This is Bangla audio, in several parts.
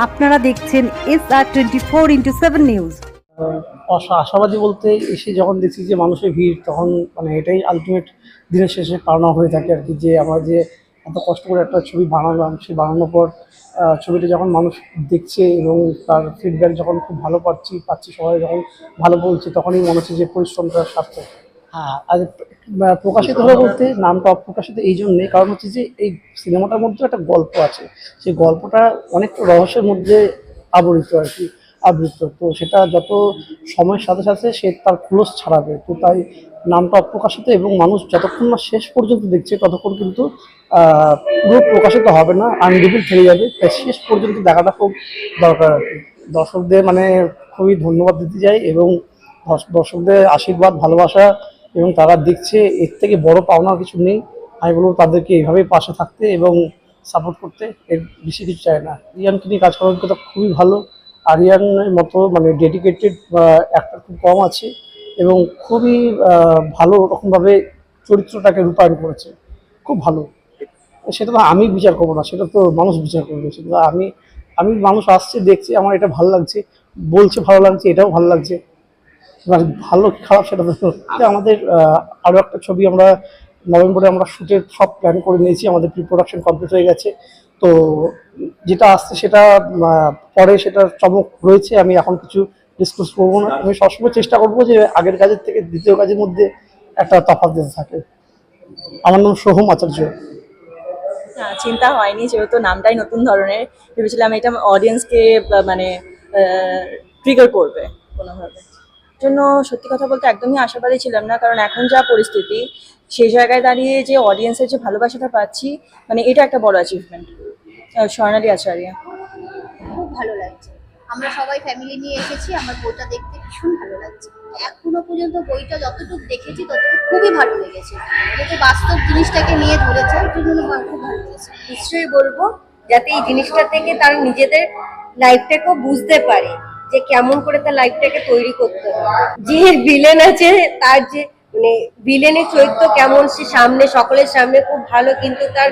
আপনারা দেখছেন SR24x7 নিউজ। আশাবাদী বলতে এসে যখন দেখছি যে মানুষের ভিড়, তখন মানে এটাই আলটিমেট দিনের শেষে পাওনা হয়ে থাকে আর কি, যে আমরা যে এত কষ্ট করে একটা ছবি বানালাম, সেই বানানোর পর ছবিটা যখন মানুষ দেখছে এবং তার ফিডব্যাক যখন খুব ভালো পাচ্ছি সবাই যখন ভালো বলছে, তখনই মনে হচ্ছে যে পরিশ্রমটা সার্থক। হ্যাঁ, আর প্রকাশিত হলো বলতে নামটা অপ্রকাশিত এই জন্যে, কারণ হচ্ছে যে এই সিনেমাটার মধ্যে একটা গল্প আছে, সেই গল্পটা অনেক রহস্যের মধ্যে আবৃত আর কি, আবৃত। তো সেটা যত সময়ের সাথে সাথে সে তার খোলস ছাড়াবে, তো তাই নামটা অপ্রকাশিত, এবং মানুষ যতক্ষণ না শেষ পর্যন্ত দেখছে ততক্ষণ কিন্তু পুরো প্রকাশিত হবে না, আনরিভিল থেকে যাবে। তাই শেষ পর্যন্ত দেখাটা খুব দরকার আর কি। দর্শকদের মানে খুবই ধন্যবাদ দিতে চাই, এবং দর্শকদের আশীর্বাদ, ভালোবাসা, এবং তারা দেখছে, এর থেকে বড় পাওনার কিছু নেই। আমি বলবো তাদেরকে এইভাবেই পাশে থাকতে এবং সাপোর্ট করতে, এর বেশি কিছু চায় না। রিয়ানকে নিয়ে কাজ করার অভিজ্ঞতা খুবই ভালো। আরিয়ানের মতো মানে ডেডিকেটেড অ্যাক্টর খুব কম আছে, এবং খুবই ভালো রকমভাবে চরিত্রটাকে রূপায়ণ করেছে, খুব ভালো। সেটা তো আমি বিচার করবো না, সেটা তো মানুষ বিচার করবে। সেটা তো আমি আমি মানুষ আসছে, দেখছে, আমার এটা ভালো লাগছে, বলছে ভালো লাগছে, এটাও ভালো লাগছে। এবার ভালো কি খারাপ সেটা তো আমাদের আরও একটা ছবি আমরা নভেম্বরে আমরা শ্যুটের সব প্ল্যান করে নিয়েছি, আমাদের প্রি প্রোডাকশন কমপ্লিট হয়ে গেছে। তো যেটা আসছে সেটা পরে সেটার চমক রয়েছে, আমি এখন কিছু ডিসকাস করবো না। আমি সবসময় চেষ্টা করবো যে আগের কাজের থেকে দ্বিতীয় কাজের মধ্যে একটা তফাৎ দিতে থাকে। আমার নাম সোহম আচার্য। না, চিন্তা হয়নি, যেহেতু নামটাই নতুন ধরনের। ভেবেছিলাম এটা অডিয়েন্সকে মানে ট্রিগার করবে কোনোভাবে। জন্য সত্যি কথা বলতে একদমই আশাবাদী ছিলাম না, কারণ এখন যা পরিস্থিতি, সেই জায়গায় দাঁড়িয়ে যে অডিয়েন্সের যে ভালোবাসাটা পাচ্ছি, মানে এটা একটা বড় অ্যাচিভমেন্ট। স্বর্ণালী আচার্য। খুব ভালো লাগছে। আমরা সবাই ফ্যামিলি নিয়ে এসেছি, আমার বইটা দেখতে ভীষণ ভালো লাগছে। এখনো পর্যন্ত বইটা যতটুকু দেখেছি ততটুকু খুবই ভালো লেগেছে, যেহেতু বাস্তব জিনিসটাকে নিয়ে ধরেছে, ওই জন্য আমার খুব ভালো লেগেছে। নিশ্চয়ই বলবো, যাতে এই জিনিসটা থেকে তারা নিজেদের লাইফটাকেও বুঝতে পারে যে কেমন করে তার লাইফটাকে তৈরি করতে হবে। যে ভিলেন আছে তার যে মানে ভিলেনের চরিত্র কেমন, সে সামনে সকলের সামনে খুব ভালো, কিন্তু তার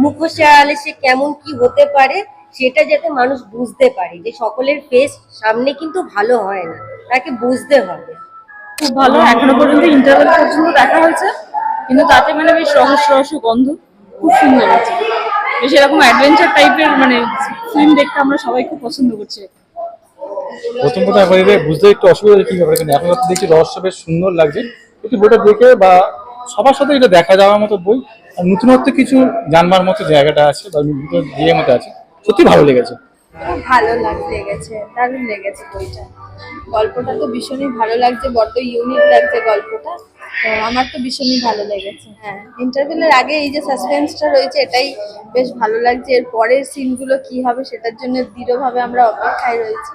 মুখোশে আড়ালে সে কেমন কি হতে পারে সেটা যাতে মানুষ বুঝতে পারে, যে সকলের ফেস সামনে কিন্তু ভালো হয় না, তাকে বুঝতে হবে। খুব ভালো, এখনো পর্যন্ত ইন্টারভেল পর্যন্ত দেখা হয়েছে, কিন্তু তাতে মানে বেশ রহস্য রহস্য গন্ধ, খুব সুন্দর হয়েছে। বেশ এরকম অ্যাডভেঞ্চার টাইপের মানে ফিল্ম দেখতে আমরা সবাই খুব পছন্দ করছি। প্রথম বুঝতে একটু অসুবিধা কি ব্যাপারে, কিন্তু এখন দেখছি রহস্য বেশ সুন্দর লাগছে। একটু বইটা দেখে বা সবার সাথে এটা দেখা যাওয়ার মতো বই, আর নতুনত্ব কিছু জানবার মতো জায়গাটা আছে বা ইয়ের মতো আছে, সত্যি ভালো লেগেছে। খুব ভালো লেগেছে, দারুণ লেগেছে বইটা। গল্পটা তো ভীষণই ভালো লাগছে, বড্ড ইউনিক লাগছে গল্পটা, তো আমার তো ভীষণই ভালো লেগেছে। হ্যাঁ, ইন্টারভেলের আগে এই যে সাসপেন্সটা রয়েছে, এটাই বেশ ভালো লাগছে। এর পরের সিনগুলো কি হবে সেটার জন্য দৃঢ়ভাবে আমরা অপেক্ষায় রয়েছি।